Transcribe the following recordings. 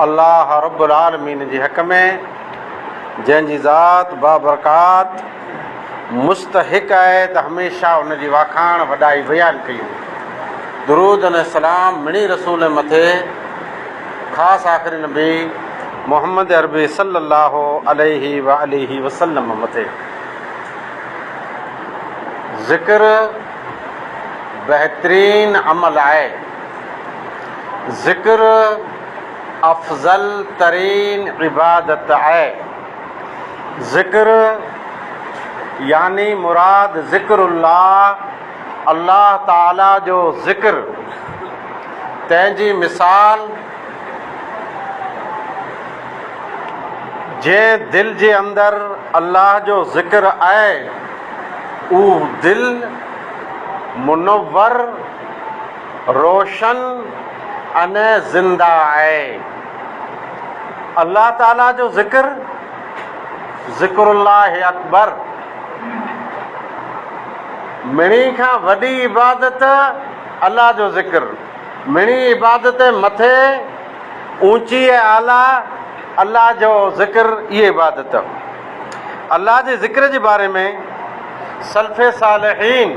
अल्लाह रब्बुल आलमीन जे हक़ में, जंहिंजी ज़ात बाबरकात मुस्तहिक़ आहे त हमेशह उन जी वाखाण वॾाई बयानु कयूं। दुरूद अने सलाम मिणी रसूल मथे, ख़ासि आख़िरी नबी मोहम्मद अरबी सल्लल्लाहु अलैहि व आलिहि वसल्लम मथे। ज़िक्र बहितरीन अमल आहे। ज़िक्र अफ़ज़ल तरीन इबादत आहे। ज़िक्र यानी मुराद ज़िक्रुल्लाह, अल्लाह ताला जो ज़िक्र। तंहिंजी मिसाल जंहिं दिलि जे अंदरि अल्लाह जो ज़िक्र आहे, उहो दिलि मुनव्वर, रोशन अने ज़िंदा आहे। अल्लाह ताला जो ज़िक्र, ज़िक्रुल्लाह अकबर, मिणी खां वॾी इबादत अल्लाह जो ज़िक्र। मिणी इबादत मथे ऊंची ऐं आला अल्लाह जो ज़िक्र, इहा इबादत। अल्लाह जे ज़िक्र जे बारे में सल्फ़े सालिहीन,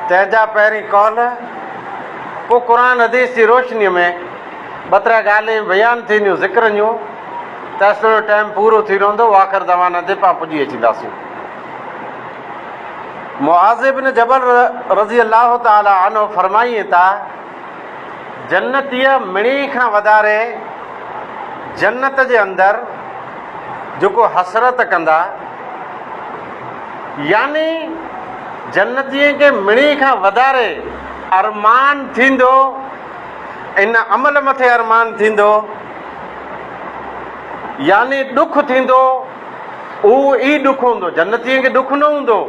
तंहिंजा पहिरीं कौल, पोइ क़ुरान हदीस जी रोशनीअ में ॿ टे ॻाल्हियूं बयानु थींदियूं ज़िक्र जूं, त असांजो टाइम पूरो थी रहंदो। आख़िर ज़माने ते पाण पुॼी अचींदासीं। मुआज़ इब्न जबल रज़ी अल्लाह ताला अन्हु फरमाइनि था, जन्नतीअ मिणी खां वधारे जन्नत जे अंदरि जेको हसरत कंदा, यानी जन्नतीअ खे मिणी खां वधारे अरमान थींदो, इन अमल मथे अरमान थींदो, यानी ॾुख थींदो, उहो ई ॾुख हूंदो। जन्नतीअ खे ॾुख न हूंदो,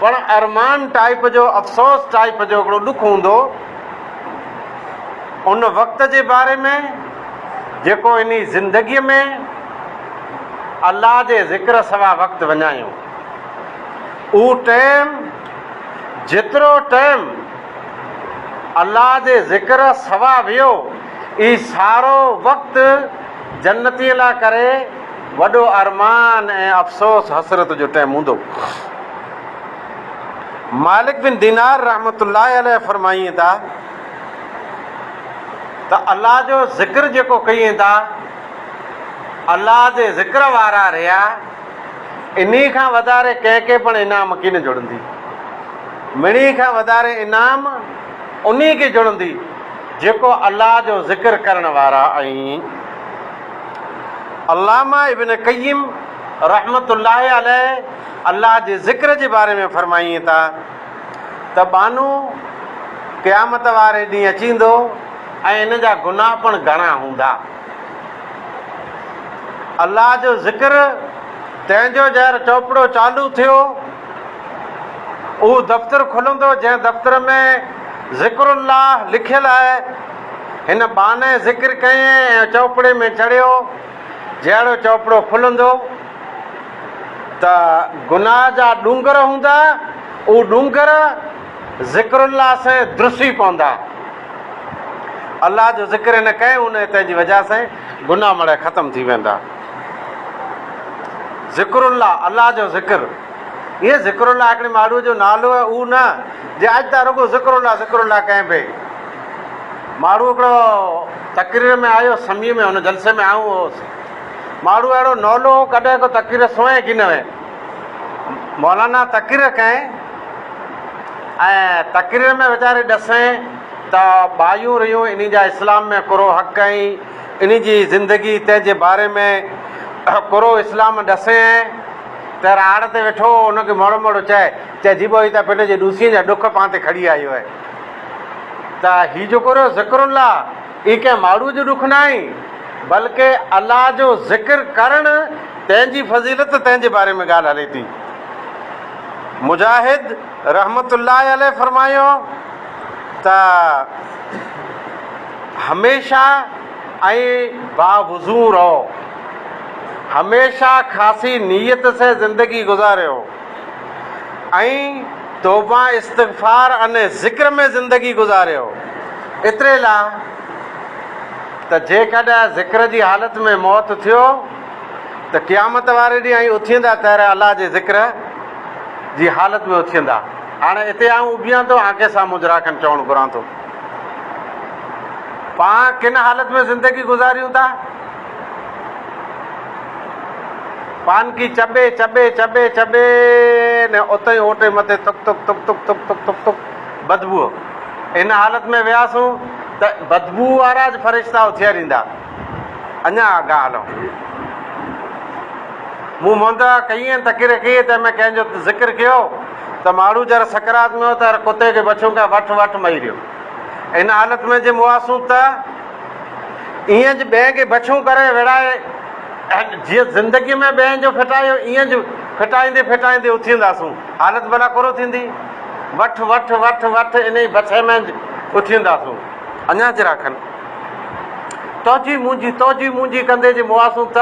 पर अरमान टाइप जो, अफ़सोस टाइप जो हिकिड़ो ॾुख हूंदो। उन वक़्त जे बारे में जेको इन ज़िंदगीअ में अल्लाह जे ज़िक्र सवा वक़्तु वञायूं। उहो टाइम, जेतिरो टाइम अल्लाह जे ज़िक्र सवा वियो, ई सारो वक़्तु जन्नतीअ लाइ करे वॾो अरमान ऐं अफ़सोस हसरत जो टाइम हूंदो। मालिक बिन दीनार रहमतुल्लाह अलैह फरमाइनि था त अल्लाह जो ज़िक्र जेको कयूं था, अल्लाह जे ज़िक्र वारा रहिया, इन्ही खां वधारे कंहिंखे पण इनाम कीन जुड़ंदी। मिणी खां वधारे इनाम उन खे जुड़ंदी जेको अल्लाह जो ज़िक्र करण वारा आहिनि। अल्लामा इब्न क़य्यिम रहमतुल्लाह अलैह अल्लाह जे ज़िक्र जे बारे में फरमाइनि था त बानू क़यामत वारे ॾींहुं अचींदो ऐं इन जा गुनाह पण घणा हूंदा। अल्लाह जो ज़िक्र तंहिंजो जहिड़ो चोपड़ो चालू थियो, उहो दफ़्तर खुलंदो जंहिं दफ़्तर में ज़िक्रुल्लाह लिखियलु आहे। हिन बहाने ज़िक्र कयईं ऐं चोपड़े में चढ़ियो, जहिड़ो चोपड़ो खुलंदो त गुनाह जा डूंगर हूंदा, उहे डूंगर ज़िक्रुल्लाह सां द्रुसी पवंदा। अल्लाह जो ज़िक्र न कयो उन तंहिंजी वजह सां गुनाह मड़े ख़तमु थी वेंदा। ज़िक्रुल्लाह, अल्लाह जो ज़िक्र, इहे ज़िक्रुल्लाह हिकिड़े माण्हूअ जो नालो आहे, उहो न जे अॼु त रुॻो ज़िक्रुल्लाह ज़िक्रुल्लाह कयां पई। माण्हू हिकिड़ो तक़रीर में आयो, समीअ में हुन जलसे में आऊं हुउसि। माण्हू अहिड़ो नौलो कॾहिं को तक़रीर सुहे की न वे। मौलाना तक़रीर कयईं ऐं तक़रीर में वीचारे ॾसें त बायूं रहियूं इन जा इस्लाम में कुरो हक़ ऐं इन जी ज़िंदगी तंहिंजे बारे में कुरो इस्लाम ॾसें त राड़ ते वेठो हुनखे मोड़ो मोड़ो चए जीबो ही त पंहिंजे ॾूसीअ जा ॾुख पाण ते खणी आयो आहे। त हीउ जेको रहियो ज़िक्रुल्लाह, ई कंहिं माण्हू जो ॾुख न आहे, बल्कि अल्लाह जो ज़िक्र करणु तंहिंजी फज़ीलत, तंहिंजे बारे में ॻाल्हि हले थी। मुजाहिद रहमतुल्लाह अलैह फरमायो त हमेशा ऐं बावज़ू रहो, हमेशा ख़ासी नीयत से ज़िंदगी गुज़ारियो ऐं तौबा इस्तिग़फ़ार अने ज़िक्र में ज़िंदगी गुज़ारियो। एतिरे लाइ त जेकॾहिं ज़िक्र जी हालत में मौत थियो त क़यामत वारे ॾींहुं ऐं उथींदा तहर अलाह जे ज़िक्र जी हालत में उथींदा। हाणे हिते आऊं बीहां थो आंखे सां मुजरा खनि चवणु घुरां थो, पाण किन हालत में ज़िंदगी गुज़ारियूं था? पान की चबे चबे चबे चबे ने उते ई ओटे मथे तुक तुक तुक तुक तुक तुक तुक तुक बदबू। इन हालत में वियासीं त बदबू वारा फ़रिश्ता उथिया ॾींदा। अञा अॻा हलो, मूं मुंदा कई आहिनि तक़रीर कई त मैं कंहिंजो ज़िक्र कयो त माण्हू जर सकरात में हो त कुते खे बछूं खां वठ वठ मही रहियो। इन हालत में जे मुआसूं त ईअं ज ॿिए खे बछूं करे विड़ाए जीअं ज़िंदगीअ में ॿिए जो फिटायो ईअं ज फिटाईंदे फिटाईंदे उथींदासूं। हालत भला कोरो थींदी? वठ वठ वठ वठ इन ई बछे में उथींदासूं। अञा जरा खनि तोजी मुंहिंजी कंदे जे मुआसूं त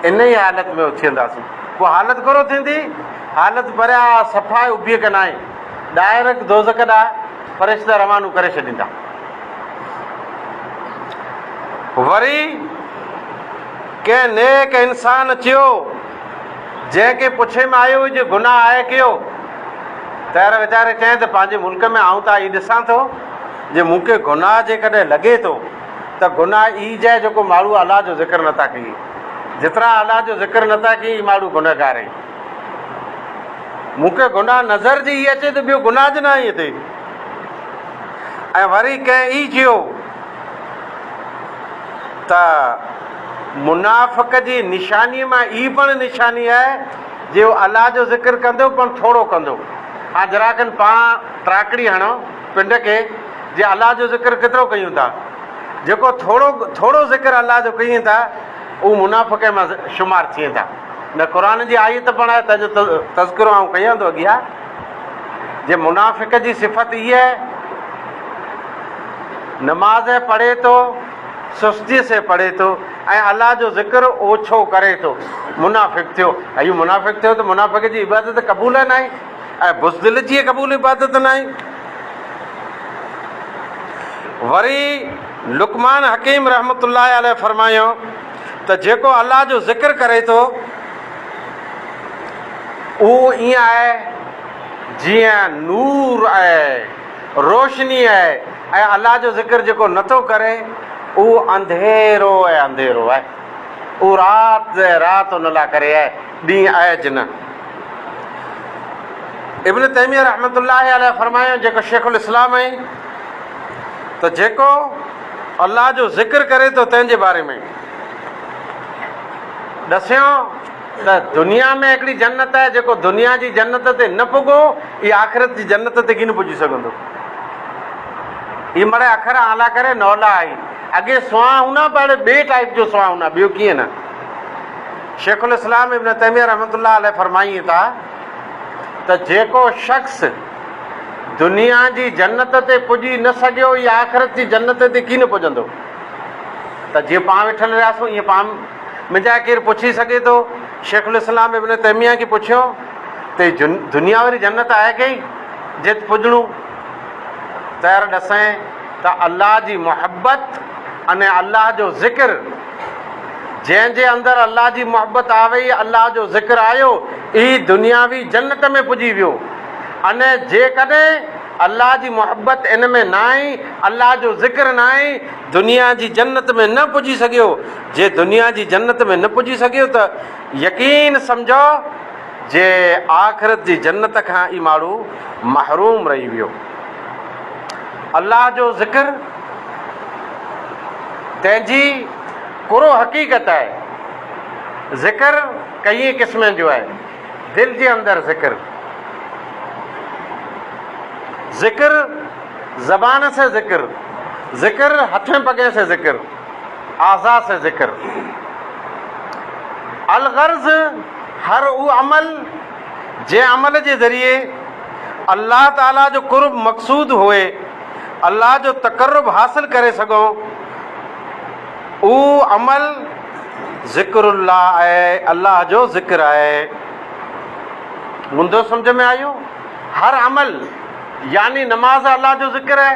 इन ई हालत में उथींदासूं। पोइ हालत कोरो थींदी? हालत भरिया सफ़ा उभी कंदा डायरेक्ट दोज़ख ॾांहुं फ़रिश्ता रवानो करे छॾींदा। वरी कंहिं नेक इंसान अचियो जंहिंखे पुछे में आयो जो गुनाह आहे कयो, तहिड़े वीचारे चए त पंहिंजे मुल्क में आऊं त ई ॾिसां थो जे मूंखे गुनाह जेकॾहिं लॻे थो त गुनाह ई जाए जेको माण्हू अलाह जो ज़िक्र नथा कई। जेतिरा अलाह जो ज़िक्र नथा कई माण्हू गुनहगार आहिनि। मूंखे गुनाह नज़र जी ई अचे त ॿियो गुनाह ज न आहे हिते। ऐं वरी कंहिं ई चयो त मुनाफ़िक़ जी निशानीअ मां ई पिणु निशानी आहे जे उहो अलाह जो ज़िक्र कंदो पण थोरो कंदो। हा जरा खनि पाण त्राकड़ी हणो पिंड खे जे अलाह जो ज़िक्र केतिरो कयूं था। जेको थोरो थोरो ज़िक्र अलाह जो कयूं था उहो मुनाफ़िक़ मां शुमार थिए था। न क़ुर जी आयत पण आहे तंहिंजो तज़किरो आउं कयां थो अॻियां जे मुनाफ़िक़ जी सिफ़त इहा आहे नमाज़ पढ़े थो सुस्तीअ से पढ़े थो ऐं अलाह जो ज़िक्र ओछो करे थो, मुनाफ़िक़ थियो। इहो मुनाफ़िक़ थियो त मुनाफ़िक़ जी इबादत क़बूल न आहे ऐं बुज़दिल जी क़बूल इबादत न आहे। वरी लुक़मान हकीम रहमतुल्लाह अलैह फरमायो त जेको अलाह जो ज़िक्र करे थो उहो ईअं आहे जीअं नूर आहे, रोशनी आहे। ऐं अलाह जो ज़िक्र जेको नथो करे उहो अंधेरो आहे, अंधेरो आहे। उहो राति उन लाइ करे आहे, ॾींहुं आहे ज न। इब्न तैमिया रहमतुल्लाह अलैह फरमायो जेको शेखुल इस्लाम आहे त जेको अलाह जो ज़िक्र करे थो तंहिंजे बारे में ॾसियो त दुनिया में हिकिड़ी जन्नत आहे जेको दुनिया जी जन्नत ते न पुॻो इहा आख़िरत जी जन्नत ते कीन पुॼी सघंदो। हीअ मड़े अखर आला करे नौला आई अॻे सुहा हूंदा पर ॿिए टाइप जो सुहा हूंदा, ॿियो कीअं न। शेखुल इस्लाम इब्न तैमिया रहमतुल्लाह अलैह फरमाइनि था त जेको शख़्स दुनिया जी जन्नत ते पुॼी न सघियो या आख़िरत जी जन्नत ते कीन पुॼंदो। त जीअं पाण वेठल रहियासीं ईअं पाण मुंहिंजा केरु पुछी सघे थो। शेखुल इस्लाम इब्न तैमिया खे पुछियो त दुनिया वारी जन्नत आहे कई जे पुॼणो तयारु ॾसें त अलाह जी मुहबत अने अलाह जो ज़िक्र जंहिंजे अंदरि अलाह जी मुहबत आवे अलाह जो ज़िक्र आयो ई दुनियावी जन्नत में पुॼी वियो। अने जेकॾहिं अलाह जी मुहबत इन में न आहे अलाह जो ज़िक्र न आहे दुनिया जी जन्नत में न पुॼी सघियो। जे दुनिया जी जन्नत में न पुॼी सघियो त यकीन सम्झो जे आख़िरत जी जन्नत खां ई माण्हू महरूम रही वियो। अलाह जो ज़िक्र तंहिंजी कुरो हक़ीक़त आहे। ज़िक्र कई क़िस्मनि जो आहे। दिलि जे अंदरि ज़िक्र, ज़िक्र ज़बान से ज़िक्र, ज़िक्र हथें पगे से ज़िक्र, आज़ा से ज़िक्र। अलगर्ज़ हर उहो अमल जंहिं अमल जे ज़रिए अल्लाह ताला जो कुर्ब मक़सूद हुए, अल्लाह जो तक़र्रुब हासिल करे सघूं, उहो अमल ज़िक्रुल्लाह आहे, अल्लाह जो ज़िक्र आहे। मुंदो सम्झ में आयो? हर अमल यानी नमाज अल्लाह जो ज़िक्र है।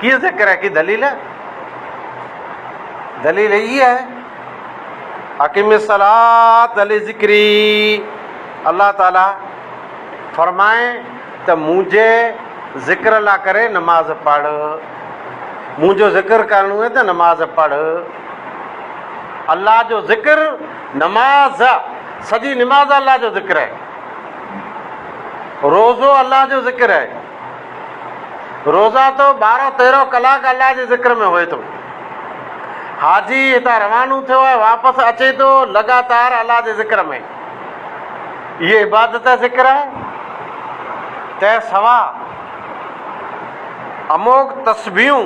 कीअं ज़िक्र है? की दलील दलील यही है, अकीम सलात अली ज़िक्री। अल्लाह ताला फरमाए त मुंहिंजे ज़िक्र लाइ करे नमाज़ पढ़, मुंहिंजो ज़िक्र करणो आहे त नमाज़ पढ़। अल्लाह जो ज़िक्र नमाज़, सॼी नमाज़ अल्लाह जो ज़िक्र है, रोज़ो अल्लाह जो ज़िक्र है। रोज़ा तो 12-13 कलाक अल्लाह जे ज़िक्र में हुए थो। हाजी हितां रवानो थियो आहे, वापसि अचे थो लगातार अल्लाह जे ज़िक्र में। ये इबादत ज़िक्र है। तंहिं सवा अमोघ तस्बीहूं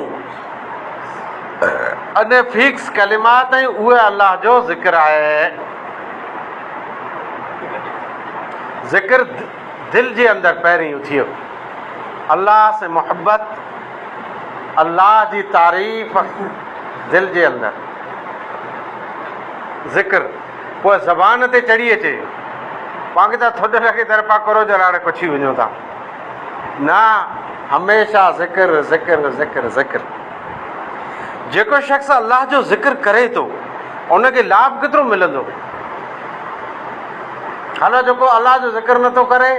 अने फिक्स कलिमात ऐं उहे अल्लाह जो ज़िक्र आहे। ज़िक्र दिल जे अंदरि पहिरीं उथियो, अल्लाह से मोहब्बत, अल्लाह जी तारीफ़ दिल जे अंदरि, ज़िक्र पोइ ज़बान ते चढ़ी अचे। पाण त थोॾे लॻे तरफ़ा करो जलाणे पुछी वञो था, न हमेशह ज़िक्र ज़िक्र ज़िक्र ज़िक्र। जेको शख़्स अल्लाह जो ज़िक्र करे थो उनखे लाभ केतिरो मिलंदो। हलो जेको अल्लाह जो ज़िक्र नथो करे,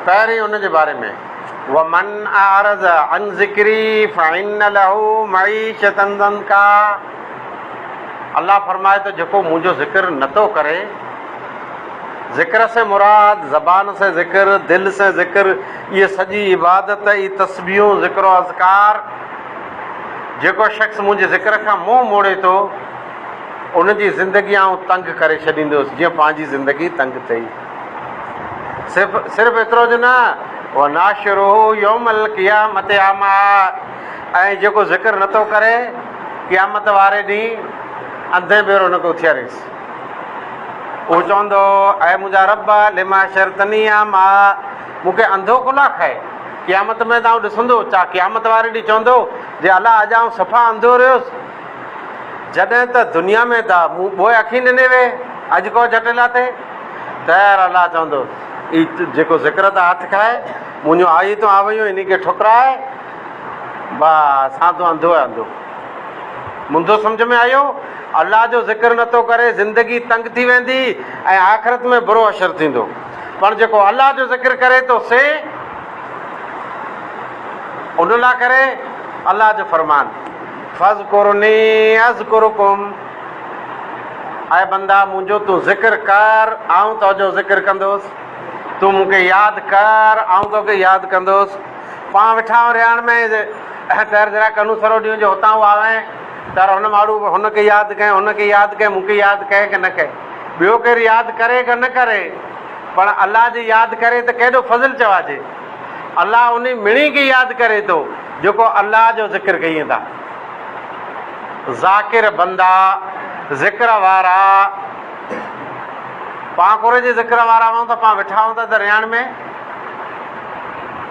पहिरीं उनजे बारे में वमन आरज़ अन ज़िक्री फ़इन्न लहू मईशतन ज़ंका। अल्लाह फरमाए तो जेको मुंहिंजो ज़िक्र नथो करे, ज़िक्र से मुराद ज़बान से ज़िक्र, दिल से ज़िक्र, ये सॼी इबादत, ये तस्बीहूं, ज़िक्र अज़कार। जेको शख़्स मुंहिंजे ज़िक्र खां मुंहुं मोड़े थो उनजी ज़िंदगी आउं तंग करे छॾींदुसि, जीअं पंहिंजी ज़िंदगी तंग अथई। सिर्फ़ु एतिरो जो न, व नाशिरुहु यौमल क़ियामत आमा। ऐं जेको ज़िक्र नथो करे, क़ियामत वारे ॾींहुं अंधे भेरो उनखे उथियारीसि। उहो चवंदो, ऐं मुंहिंजा रब लिमा शरतनी आमा, मूंखे अंधो कोला खाए। क़ियामत में तव्हां ॾिसंदो, चा क़ियामत वारे ॾींहुं चवंदो जे अलाह अॼु आउं सफ़ा अंधो रहियोसि, जॾहिं त दुनिया में त मूं ॿोए अखी ॾिने वे, अॼु को जटिला थिए। तयार अलाह चवंदो, ई जेको ज़िक्र त हथु खाए, मुंहिंजो आई तूं आवयूं इन खे ठुकराए, बसि हां तूं अंधो आहे अंधो। मुंदो सम्झ में आयो? अल्लाह जो ज़िक्र नथो करे, ज़िंदगी तंग थी वेंदी ऐं आख़िरत में बुरो असरु थींदो। पर जेको अल्लाह जो ज़िक्र करे थो से उन लाइ करे अल्लाह जो फरमान, फ़ज़कुरनी अज़कुरुकुम। ऐं बंदा मुंहिंजो तूं ज़िक्र कर, आउं तुंहिंजो ज़िक्र कंदुसि। तूं मूंखे यादि कर, आउं तोखे यादि कंदुसि। पाण वेठा आहियूं रिहाइण में, तैर जरा कनू सरो ॾींहुं जो हुतां आवे तर हुन माण्हू हुनखे यादि कयईं, हुनखे यादि कयईं, मूंखे यादि कयईं की न कयईं। ॿियो केरु यादि करे की न करे, पर अल्लाह जी यादि करे त केॾो फज़िल चवाइजे। अल्लाह उन मिणी खे यादि करे थो जेको अल्लाह जो ज़िक्र कयूं था। ज़ाकिर बंदा, ज़िक्र वारा, पाण कुरे जे ज़िक्र वारा आहियूं त पाण वेठा आहियूं त रिहाइण में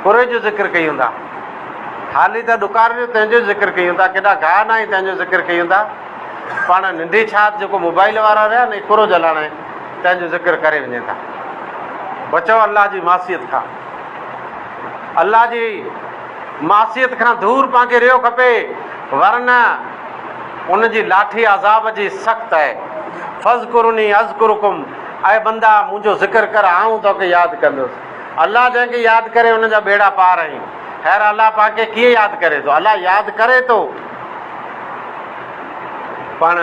कुरे जो ज़िक्र कयूं था। हाली त ॾुकार जो तंहिंजो ज़िक्र कयूं था, केॾा गाह न आई तंहिंजो ज़िक्र कयूं था। पाण नंढी छात जेको मोबाइल वारा रहिया न, कुरो जलाइण तंहिंजो ज़िक्र करे वञे था। बचो अल्लाह जी मासियत खां, अल्लाह जी मासियत खां दूर पाण खे रहियो खपे, वरना उनजी लाठी अज़ाब जी सख़्तु आहे। फ़ज़कुरुनी अज़कुरुकुम। ऐं बंदा मुंहिंजो ज़िक्र कर, आउं तोखे यादि कंदुसि। अल्लाह जंहिंखे यादि करे उनजा बेड़ा पार आहिनि। ख़ैर अल्लाह पाण खे कीअं यादि करे थो? अल्लाह यादि करे थो, पाण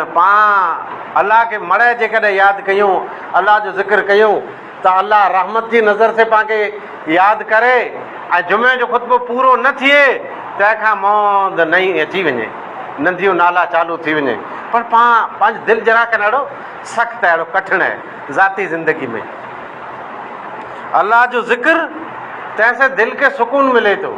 अल्लाह खे मड़े जेकॾहिं यादि कयूं, अल्लाह जो ज़िक्र कयूं त अल्लाह रहमत जी नज़र से पाण खे यादि करे ऐं जुमे जो ख़ुतबो पूरो न थिए तंहिंखां मौद नई अची वञे, नंढियूं नाला चालू थी वञे, पर पंहिंजो दिलि जरा के ॾाढो सख़्तु आहे, ॾाढो कठिन आहे ज़ाती ज़िंदगी में। अल्लाह जो ज़िक्र तंहिंसे दिलि खे सुकून मिले थो।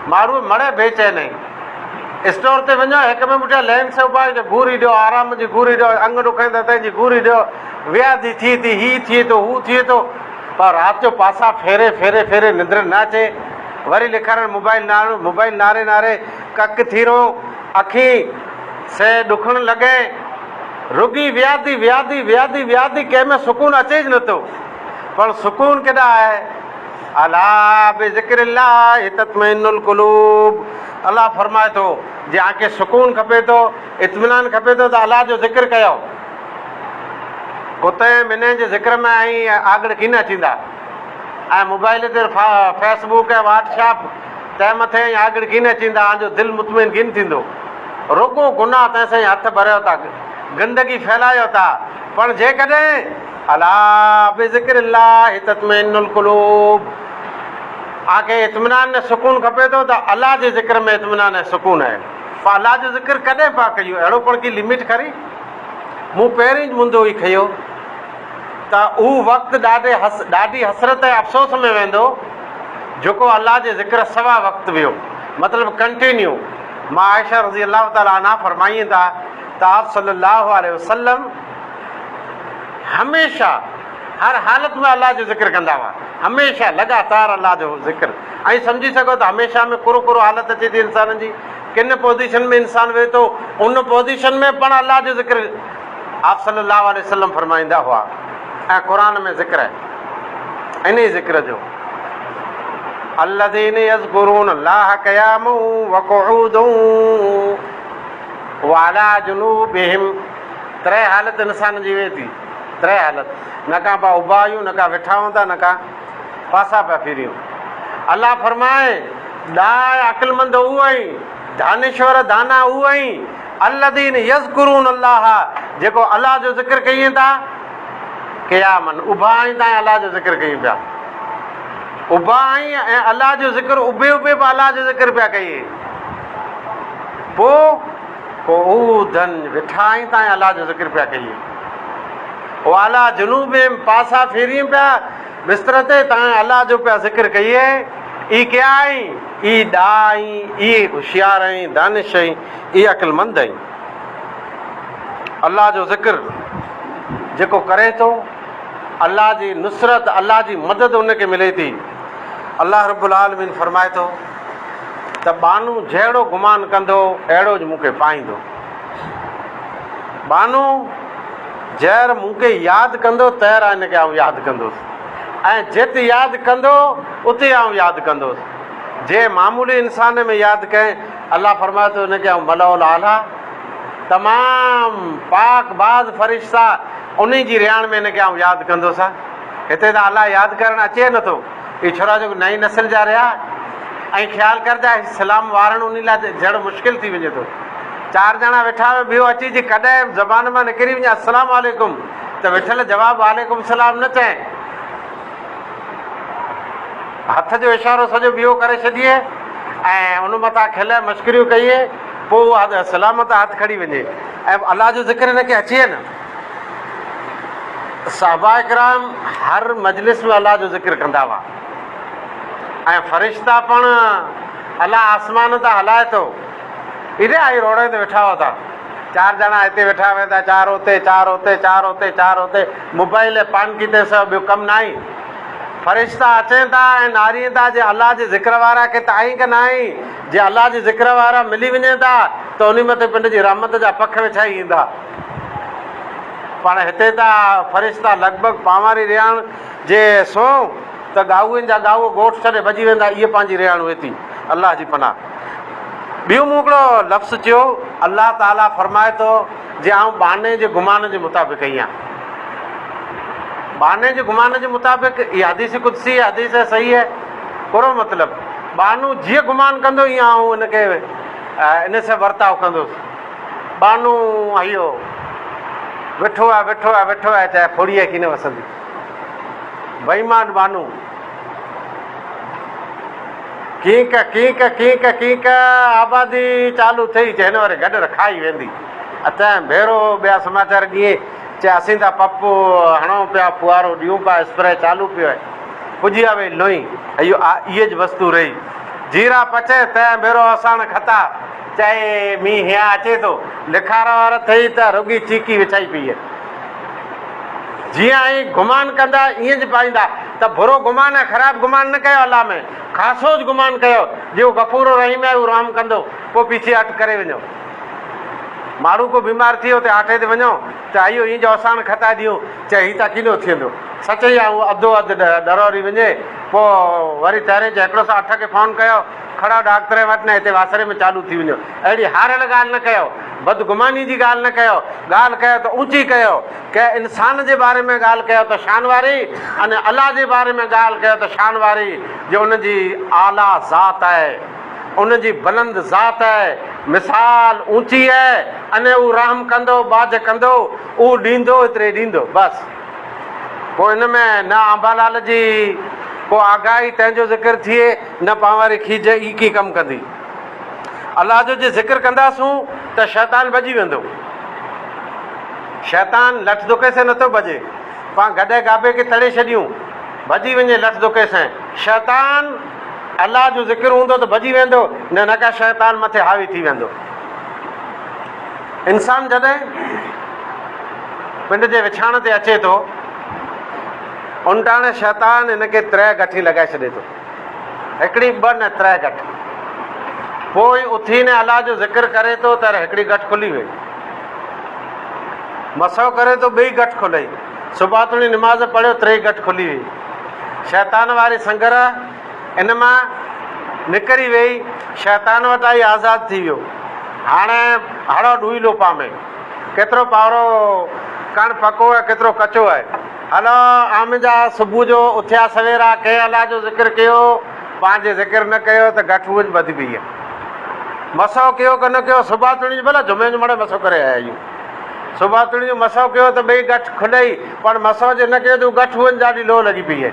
माण्हू मड़े बेचैन आहिनि। स्टोर ते वञो, हिक में पुठियां लाइन से उभा गोरी ॾियो, आराम जी गोरी ॾियो, अंग ॾुखनि त तंहिंजी गोरी ॾियो, व्याधि थिए थी, हीअ थिए थो, हू थिए थो, पर राति जो पासा फेरे फेरे फेरे निंड न अचे। वरी लिखण मोबाइल नारे नारे कक थीरो, अखी से ॾुखणु लॻे, रुगी व्याधि व्याधि व्याधि व्याधि, कंहिंमें सुकून अचे ई नथो। पर सुकून केॾा आहे? अला बिज़िक्रिल्लाह तत्मइन्नुल क़ुलूब। अल्लाह फरमाए थो जंहिंखे सुकून खपे थो, इत्मीनान खपे थो त अलाह जो ज़िक्र कयो। कुते मिने जे ज़िक्र में ऐं आगड़ कीन अचींदा, ऐं मोबाइल ते फेसबुक ऐं व्हाट्सएप तंहिं मथे ऐं आगड़ कीन अचींदा, तव्हांजो दिलि मुतमिन कीन थींदो। रुगो गुनाह तंहिंसां हथ भरियो था, गंदगी फैलायो था। पर जेकॾहिं अला बिज़िक्रिल्लाह तत्मइन्नुल क़ुलूब, आके इत्मीनान में सुकून खपे थो त अलाह जे ज़िक्र में इत्मीनान ऐं सुकून आहे। पर अलाह जो ज़िक्र कॾहिं पिया कयूं? अहिड़ो पण की लिमिट खरी। मूं पहिरीं मुंदो ई खयो त उहो वक़्तु ॾाढी हसरत ऐं अफ़सोस में वेंदो जेको अलाह जे ज़िक्र सवा वक़्तु वियो, मतिलबु कंटिन्यू। मां आयशा रज़ी अलाह ताला अन्हा फरमाईं था त आप सल्लल्लाहु अलैहि वसल्लम हमेशा हर हालत में अलाह जो ज़िक्र कंदा हुआ, हमेशा लगातार अलाह जो ज़िक्र। ऐं सम्झी सघो त हमेशा में कुरो कुरो हालत अचे थी इंसान जी, किन पोज़ीशन में इंसान वेहे थो उन पोज़ीशन में पण अलाह जो ज़िक्र आप सल्लल्लाहु अलैहि वसल्लम फरमाईंदा हुआ। ऐं क़ुरान में ज़िक्र आहे इन ज़िक्र जो, अल्लज़ीन यज़कुरून अल्लाह क़ियामन व क़ुऊदन व अला जुनूबिहिम। 3 हालत इंसान जी वेही थी, 3 हालत, न का पा उभा आहियूं, न का वेठा हूंदा, न का पासा पिया फिरियूं। अल्लाह फरमाए ॾाढा अक़लमंद उहो ई, दानिश्वर दाना उहो ई, अल्लज़ीन यज़कुरून अल्लाह, जेको अलाह जो ज़िक्र कयूं था क़ियामन, उभा आई ताईं अलाह जो ज़िक्र कयूं पिया, उभा आई ऐं अलाह जो ज़िक्र उभे उभे बि अलाह जो ज़िक्र पिया कयूं। पोइ धन वेठा आई ताईं अलाह जो ज़िक्र पिया कयूं। वाला जुनूब में पासा फेरियूं पिया बिस्तर ते ताईं अलाह जो पिया ज़िक्र कईं। ई क्या आई? ई ॾाई, ई होशियार आई, दानिश आई, ई अक़लमंद आई। अलाह जो ज़िक्र जेको करे थो, अलाह जी नुसरत, अलाह जी मदद उनखे मिले थी। अलाह रब्बुल आलमीन फरमाए थो त बानू जहिड़ो गुमान कंदो अहिड़ो ज मूंखे पाईंदो। बानू जहिड़ मूंखे यादि कंदो तहिड़ा हिनखे आउं यादि कंदुसि, ऐं जिते यादि कंदो उते आउं यादि कंदुसि। जे मामूली इंसान में यादि कयईं, अलाह फरमाए थो हिनखे आउं मलाउल आला, तमामु पाक बाज़ फ़रिश्ता उन जी रियाण में हिनखे आउं यादि कंदुसि। हिते त अलाह यादि करणु अचे नथो, ही छोरा जो नई नसिल जा रहिया, ऐं ख़्यालु करजा सलाम वारणु उन लाइ जहिड़ो मुश्किल थी वञे थो। 4 ॼणा वेठा हुआ, ॿियो अची जी कॾहिं ज़बान मां निकिरी वञे अस्सलाम वालेकुम त वेठल जवाबु वालेकुम सलाम न चए, हथ जो इशारो सॼो ॿियो करे छॾिए ऐं उन मथां खिल मश्करियूं कईए, पोइ सलाम तां हथु खणी वञे ऐं अलाह जो ज़िक्र हिनखे अचे न। सहाबा इकराम हर मजलिस में अलाह जो ज़िक्र कंदा हुआ, ऐं फ़रिश्ता पण अलाह आसमान तां हलाए थो, इहे आई रोड़े ते वेठा हुआ था। 4 ॼणा हिते वेठा हुआ था, 4 हुते, 4 हुते, 4 हुते, 4 हुते, मोबाइल पानकी ते सभु ॿियो कमु न आई। फ़रिश्ता अचनि था ऐं नारीअ था जे अलाह जे ज़िक्र वारा के त आई की न आई। जे अलाह जे ज़िक्र वारा मिली वञे था त उन मथे पिंड जी रहमत जा पख विछाई ईंदा। पाण हिते त फ़रिश्ता लॻभॻि पांवारी रियाण जे सो त गाउनि जा गाउ ॻोठ छॾे भॼी वेंदा, इहे पंहिंजी रियाण वेठी अलाह जी पनाह। ॿियो मूं हिकिड़ो लफ़्ज़ चयो, अलाह ताला फरमाए थो जे आउं बाने जे गुमान जे मुताबिक़ कई आहियां। बाने जे गुमान जे मुताबिक़ इहा हदीस कुदसी है, हदीस सही है, पूरो मतिलबु बानू जीअं गुमान कंदो ईअं आउं हिनखे इन सां वर्ताव कंदुसि। बानू इहो वेठो आहे, वेठो आहे, वेठो आहे, चाहे फोड़ी आहे की न वसंदी, बेईमान बानू कीक कीक कीक कीक आबादी चालू थी, चए हिन वारे गॾु रखाई वेंदी। अचां भेरो ॿिया समाचार ॾिए चए असीं त पप्पू हणूं पिया, फुआरो ॾियूं पिया, स्प्रे चालू पियो आहे, पुॼी आहे भई लोई, इहो इहे ज वस्तू रही। जीरा पचे तंहिं भेरो असां खता, चाहे मींहुं हीअं अचे थो, लिखार वारा थई त रुॻी चीकी विछाई पई आहे। जीअं आई गुमान कंदा ईअं ज पाईंदा, त बुरो गुमान आहे, ख़राबु गुमान न कयो अलाह में, ख़ासो ज गुमान कयो जो गफ़ूर रहीम आहे, उहो रहम कंदो, पोइ पीछे हट करे वञो। माण्हू को बीमार थी वियो त आटे ते वञो त इहो ईअं जो असां खता ॾियूं, चाहे हीअ त किनो थींदो, सच ई आहे, उहो अधो अधु डरोरी वञे, पोइ वरी तरे जे हिकिड़ो 8 खे फ़ोन कयो, खड़ा डॉक्टर वटि न हिते वासरे में चालू थी वञो। अहिड़ी हारियल ॻाल्हि न कयो, बदगुमानी जी ॻाल्हि न कयो। ॻाल्हि कयो त ऊची कयो, कंहिं इंसान जे बारे में ॻाल्हि कयो त शान वारी, अने अलाह जे बारे में ॻाल्हि कयो त शान वारी, जो उनजी आला ज़ात आहे, उनजी बुलंद ज़ात आहे, मिसाल ऊची आहे, अने उहो रहम कंदो, बाज कंदो, उहो ॾींदो, एतिरे ॾींदो बसि। पोइ हिन में न अंबालाल जी को आगाही तंहिंजो ज़िक्र थिए, न पाण वारी खीज ई की कमु कंदी। अलाह जो जे ज़िक्र कंदासूं त शैतान भॼी वेंदो। शैतान लठ दुके से नथो भॼे, पाण गॾे गाबे खे तड़े छॾियूं, भॼी वञे लठ दुके सां। शैतान अलाह जो ज़िक्र हूंदो त भॼी वेंदो, न का शैतान मथे हावी थी वेंदो। इंसान जॾहिं पिंड जे विछाण ते अचे थो, उन टाणे शैतान हिनखे 3 गठी लॻाए छॾे थो, हिकिड़ी 2 न 3 गठ। पोइ उथी ने अलाह जो ज़िक्र करे थो त हिकिड़ी गठ खुली वई, मसो करे थो ॿी गठ खुलई, सुभातुणी निमाज़ पढ़ियो 3 गठ खुली वई। शैतान वारी संगर इन मां निकिरी वई, शैतान वटि आई आज़ादु थी वियो। हाणे हड़ो ॾुईलो पामे, केतिरो पावरो कण पको आहे, केतिरो कचो आहे। हलो आमिजा सुबुह जो उथिया सवेरा, कंहिं अलाह जो ज़िक्र कयो, पंहिंजे ज़िक्र न कयो त गठ उहा वधी पई आहे। मसो कयो की न कयो, सुभातुणी जो भला जुमे जो मड़े मसो करे आया आहियूं, सुभातुणी जो मसो कयो त ॿई गठ खुलई, पर मसो जे न कयो त गठ उहा ॾाढी लो लॻी पई आहे।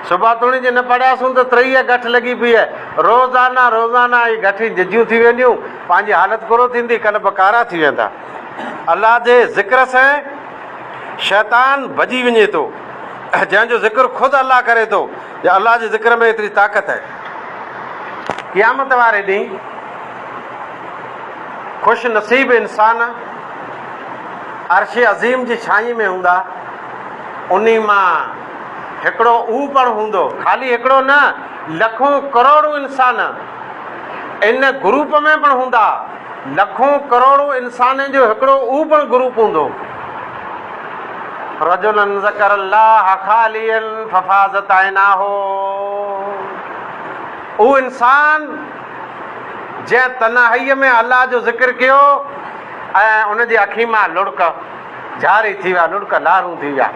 सुभातुणी जे न पढ़ियासीं त 3 गठ लॻी पई आहे। रोज़ाना रोज़ाना इहे गठियूं झिझियूं थी वेंदियूं, पंहिंजी हालति कुरो थींदी, कल्ह बकारा थी वेंदा। अलाह जे ज़िक्र सां शैतान भॼी वञे थो, जंहिंजो ज़िक्र ख़ुदि अलाह करे थो। अलाह जे ज़िक्र में एतिरी ताक़त आहे। क़यामत वारे ॾींहुं ख़ुशि नसीब इंसान अर्श अज़ीम जी छाई में हूंदा, उन मां हिकिड़ो उहो पण हूंदो, ख़ाली हिकिड़ो न, लखों करोड़ों इंसान इन ग्रुप में पण हूंदा। लखों करोड़ों इंसाननि जो हिकिड़ो उहो पण ग्रुप हूंदो। रजुलन ज़करल्लाह ख़ालियन फफ़ाज़त ऐनाहु, उहो इंसान जंहिं तन्हाईअ में अलाह जो ज़िक्र कयो ऐं उनजी अखी मां लुड़क जारी थी विया, लुड़क लारूं थी विया।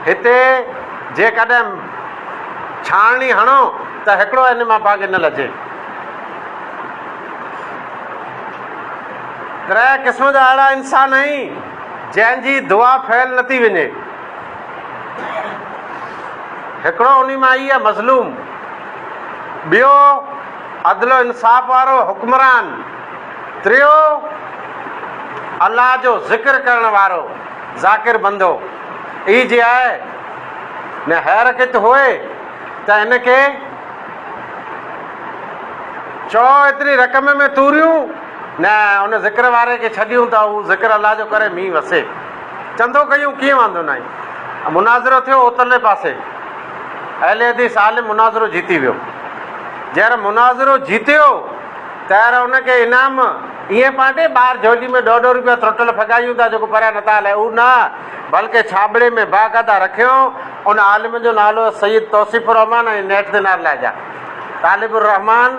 हिते जेकॾहिं छाणनी हणो त हिकिड़ो हिन मां पाण खे न लॼे। 3 क़िस्म जा अहिड़ा इंसान आहिनि जंहिंजी दुआ फैल नथी वञे। हिकिड़ो उन मां ई आहे मज़लूम, ॿियो अदलो इंसाफ़ वारो हुक्मरान, टियों अलाह जो ज़िक्र करण वारो ज़ाकिर बंदो। ई जे आहे न हैरकत होए त हिनखे चओ एतिरी रक़म में तूरियूं न, उन ज़िक्र वारे खे छॾियूं त उहो ज़िक्र अलाह जो करे मींहुं वसे। चंदो कयूं कीअं वांदो न आहे। मुनाज़िरो थियो उतरले पासे, अहले हदीस आलिम मुनाज़िरो जीती वियो। जंहिं मुनाज़िरो जीतियो तयार उनखे इनाम ईअं पाटे ॿाहिरि झोली में 2-2 रुपया त्रुटल फगायूं था, जेको परियां नथा हलाए, उहो न, बल्कि छाबड़े में बाक़ाइदा रखियो। उन आलिम जो नालो सईद तौसीफ़ुर रहमान ऐं नेठ ते नाला जा तालिबुर रहमान,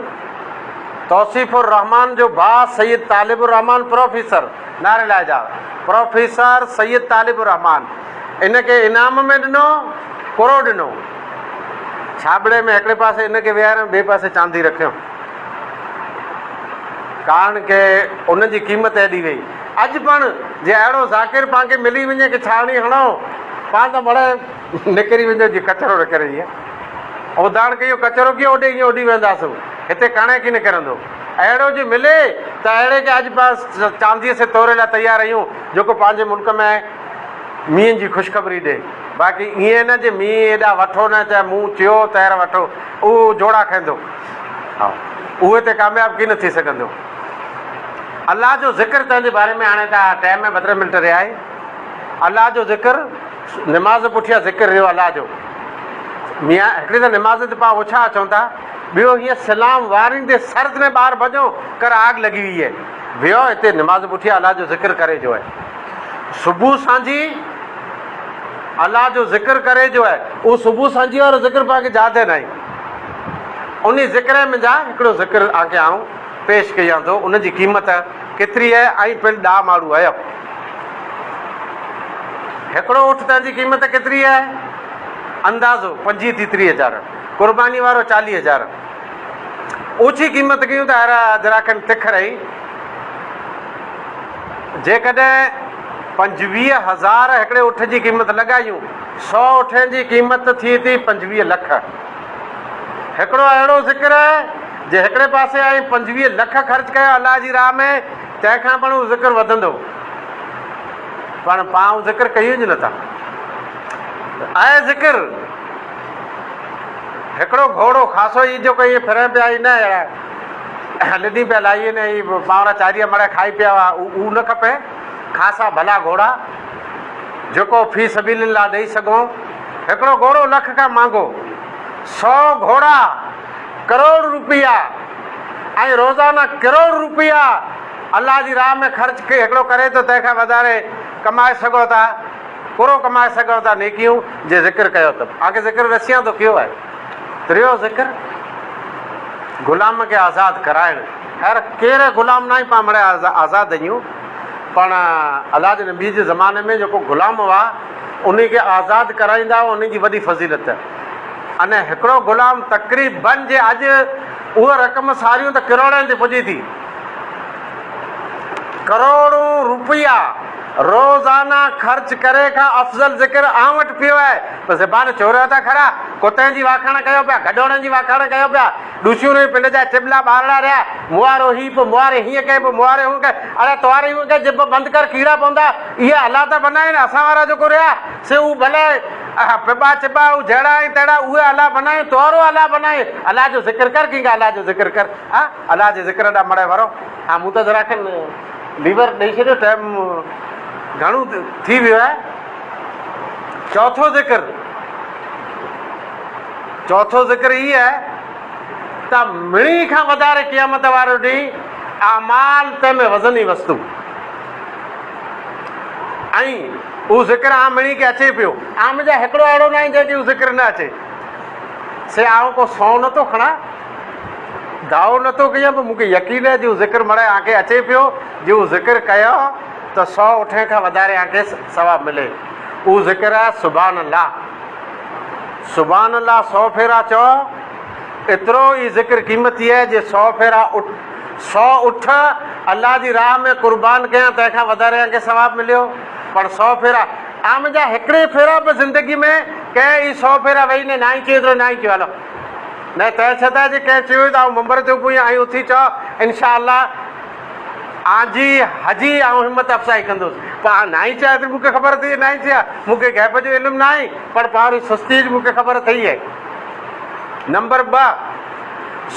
तौसीफ़ुर रहमान जो भाउ सईद तालिबुर रहमान प्रोफेसर, नारे लाइ जा प्रोफेसर सईद तालिबुर रहमान। इनखे इनाम में ॾिनो, कुरो ॾिनो। छाबड़े में हिकिड़े पासे इनखे विहारियो, ॿिए पासे चांदी रखियो, कारण के उनजी क़ीमत एॾी वई। अॼु पण जे अहिड़ो ज़ाकिर पाण खे मिली वञे की छावणी हणो, पाण त बड़े निकिरी वञो जीअं कचिरो न करे। ईअं उदाहरण कयो, कचिरो कीअं ओॾे ईअं ओॾी वेंदासीं, हिते कणे की निकिरंदो। अहिड़ो जे मिले त अहिड़े खे अॼु पास चांदीअ से तोरे लाइ तयारु आहियूं, जेको पंहिंजे मुल्क में मींहं जी ख़ुशख़बरी ॾे। बाक़ी ईअं न जे मींहुं एॾा वठो न, चाहे मूं चयो तयारु वठो, उहो जोड़ा खाईंदो। हा, उहे ते कामयाबु कीअं न थी सघंदो। अलाह जो ज़िक्र तंहिंजे बारे में हाणे तव्हां टाइम में 12 मिंट रहिया आहे। अलाह जो ज़िक्र, निमाज़ पुठियां ज़िक्र रहियो अलाह जो। मियाँ हिकिड़ी त निमाज़ ते पाण उछा अचूं था, ॿियो हीअं सलाम वारींदे सर्द में ॿाहिरि भॼो कर आग लॻी हुई आहे, वियो हिते निमाज़ पुठियां अलाह जो ज़िक्र करे जो आहे। सुबुह सांझी अलाह जो ज़िक्र करे जो आहे, उहो सुबुह सांझी वारो ज़िक्र पाण खे यादि न आहे। उन ज़िक्र में जा हिकिड़ो ज़िक्र आके आऊं पेश कयां थो। उन जी क़ीमत केतिरी आहे ऐं पिणु 10 माण्हू आया। हिकिड़ो ऊठ तंहिंजी क़ीमत केतिरी आहे? अंदाज़ो 25-30 हज़ार, क़ुर्बानी वारो 40 हज़ार। ओछी क़ीमत कयूं त हर दराखनि तिख रही। जेकॾहिं 25,000 हिकिड़े ऊठ जी क़ीमत लॻायूं, 100 ऊठनि जी क़ीमत थी थी 25 लख। हिकिड़ो अहिड़ो ज़िक्र जे हिकिड़े पासे ऐं 25 लख ख़र्चु कयो अलाह जी राह में, तंहिंखां पाण उहो ज़िक्र वधंदो। पाण पाण ज़िक्र कयूं ई नथा। आहे ज़िक्र हिकिड़ो घोड़ो ख़ासो ई जेको इहे फिरण पिया ई न अहिड़ा लिॾी पिया लाही न ई पावड़ा चारीह मड़ा खाई पिया हुआ, उहो न खपे। ख़ासा भला घोड़ा जेको फी सबीलिल्लाह ॾेई सघूं। हिकिड़ो घोड़ो लख खां महांगो, 100 घोड़ा करोड़ रुपया ऐं रोज़ाना करोड़ रुपया अलाह जी राह में ख़र्च हिकिड़ो करे थो, तंहिंखां वधारे कमाए सघो था, पूरो कमाए सघो था नेकियूं जे ज़िक्र कयो त। आगे ज़िक्र रसियां थो कयो आहे। टियों ज़िक्र ग़ुलाम खे आज़ादु कराइणु। ख़ैर कहिड़े ग़ुलाम न ई पाण मिड़े आज़ादु आहियूं, पाण अलाह जे नबी जे ज़माने में जेको ग़ुलाम हुआ उन खे आज़ादु कराईंदा हुआ, उन जी वॾी फज़ीलत। अने हिकिड़ो ग़ुलाम तक़रीबन जे अॼु उहा रक़म सारियूं त किरोड़नि ते पुॼे थी। करोड़ों रुपया रोज़ाना ख़र्च करे खां अफ़ज़ल ज़िक्र आऊं वटि पियो आहे। त ज़बान चोरियो था खड़ा, कुतनि जी वाखाण कयो पिया, गॾोड़नि जी वाखाण कयो पिया, ॾूसियूं रहियूं पिंड जा चिबला ॿारड़ा रहिया, मुआरो ही पोइ मुआरे हीअं कए पोइ मुआरे हूअं कए। अड़े तुआरे हूअं कए जिब बंदि कर कीड़ा पवंदा। इहे अलाह त बनाए न, असां वारा जेको रहिया से उहे भले पिबा चिबा उहे जहिड़ा ऐं तहिड़ा उहे अलाह बनाए, तुआरो अलाह बनाए। अलाह जो ज़िक्र कर, कंहिंखे अलाह जो ज़िक्र कर। हा अलाह जे ज़िक्र ॾांहुं मड़े वरो। हा मूं त ज़रा लीवर ॾेई छॾियो, टाइम घणो थी वियो आहे। चौथो ज़िक्र इहा आहे त मिणी खां वधारे क़यामत वारो ॾींहुं आमाल तंहिंमें वज़नी वस्तु ऐं उहो ज़िक्र आम मिणी खे अचे पियो। आम जा हिकिड़ो अहिड़ो न आहे जंहिंखे उहो ज़िक्र न अचे। से आऊं को 100 नथो खणा, दावो नथो कयां, पोइ मूंखे यकीन आहे जो ज़िक्र मड़े आंखे अचे पियो। जो ज़िक्र कयो त 100 ऊठनि खां वधारे आंखे सवाबु मिले। उहो ज़िक्र आहे सुभान अल्लाह। सुभान अल्लाह 100 भेरा चओ, एतिरो ई ज़िक्र क़ीमती आहे जे 100 भेरा 100 ऊठ अलाह जी राह में क़ुर्बान कयां, तंहिंखां वधारे आंखे सवाबु मिलियो। पर 100 भेरा आम जा हिकिड़े भेरा बि ज़िंदगी में कंहिं ई 100 भेरा वेही न नाई चयो एतिरो नाई चयो हलो न, तंहिं छा जे कंहिं चयो त आउं मंबर ते उथी ऐं उथी चओ इनशा अल्लाह आजी हजी ऐं हिमत अफ़साई कंदुसि। पर नाई चया त मूंखे ख़बर थी नाई चया, मूंखे गैब जो इल्मु न आहे, पर पावरी सुस्ती जी मूंखे ख़बर थी आहे। नंबर 2,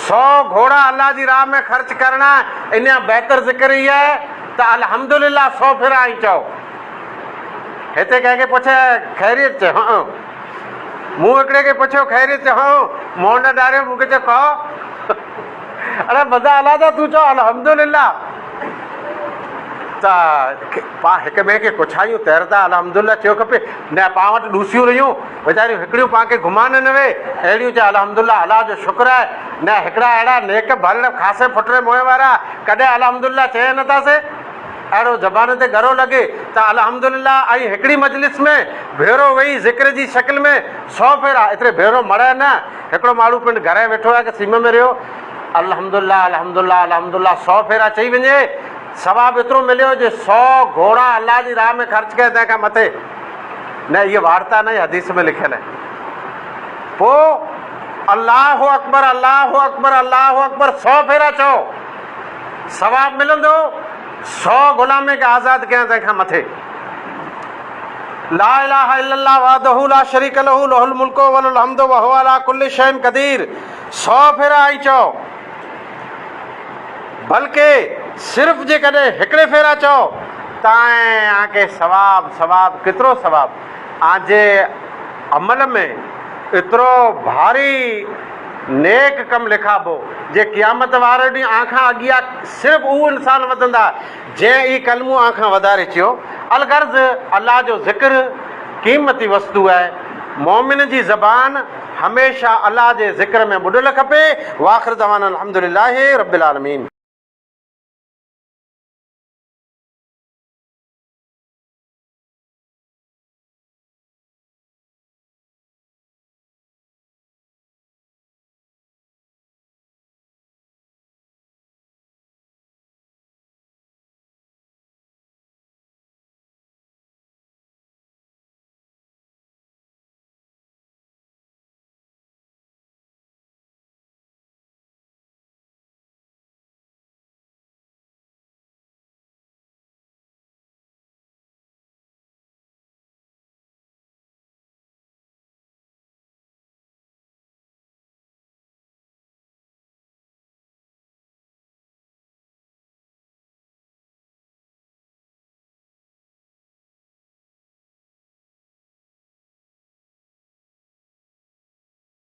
100 घोड़ा अल्लाह जी राह में ख़र्च करणा। इन जा बहितर ज़िक्र ई आहे त अल्हम्दुलिल्लाह 100 भेरा ई चओ। हिते कंहिंखे पुछे ख़ैरियत चए, हाँ मूं हिकिड़े खे पुछियो ख़ैरियत चए, हाँ मोह न ॾारियो, मूंखे चयो कहो अड़े मज़ा अलाह जा तूं चओ अल्हम्दुलिल्लाह। त पाण हिक ॿिए खे पुछायूं तैरता अल्हम्दुलिल्लाह चयो खपे न। पाण वटि ॾूसियूं रहियूं वीचारियूं हिकिड़ियूं पाण खे घुमान न वे, अहिड़ियूं चए अल्हम्दुलिल्लाह अलाह जो शुक्र आहे। न हिकिड़ा अहिड़ा नेक भल ख़ासे फुटरे मोह वारा कॾहिं अल्हम्दुलिल्लाह चए नथासीं। अहिड़ो ज़बान ते गरो लॻे त अल्हम्दुलिल्लाह। ऐं हिकिड़ी मजलिस में भेरो वेही ज़िक्र जी शिकिल में 100 भेरा, एतिरे भेरो मड़े न। हिकिड़ो माण्हू पिंड घर वेठो आहे कि सीम में रहियो, अल्हम्दुलिल्लाह अल्हम्दुलिल्लाह अल्हम्दुलिल्लाह 100 भेरा चई वञे, सवाबु एतिरो मिलियो जे 100 घोड़ा अलाह जी राह में ख़र्च कया तंहिंखां मथे। न इहा वार्ता न, हदीस में लिखियलु आहे। पोइ अल्लाहु अकबर अल्लाहु अकबर अल्लाहु अकबर 100 भेरा चओ, सवाबु मिलंदो। 100 ग़ुलाम खे आज़ादु कयां तंहिंखां मथे। ला इलाहा इल्लल्लाह वहदहु ला शरीक लहु लहुल मुल्कु व लहुल हम्दु व हुवा अला कुल्लि शैइन क़दीर 100 भेरा ई चओ। बल्कि सिर्फ़ जेकॾहिं हिकिड़े भेरा चओ तव्हांखे सवाबु केतिरो सवाबु आजे अमल में एतिरो भारी नेक कमु लिखाबो जे क़यामत वारे ॾींहुं आखां अॻियां सिर्फ़ु उहो इंसान वधंदा जंहिं ई कलमूं आखां वधारे चयो। अलगर्ज़ अलाह जो ज़िक्र क़ीमती वस्तु आहे। मोमिन जी ज़बान हमेशह अलाह जे ज़िक्र में ॿुॾल खपे। वाख़िर दवाना अल्हम्दुलिल्लाहि रब्बिल आलमीन।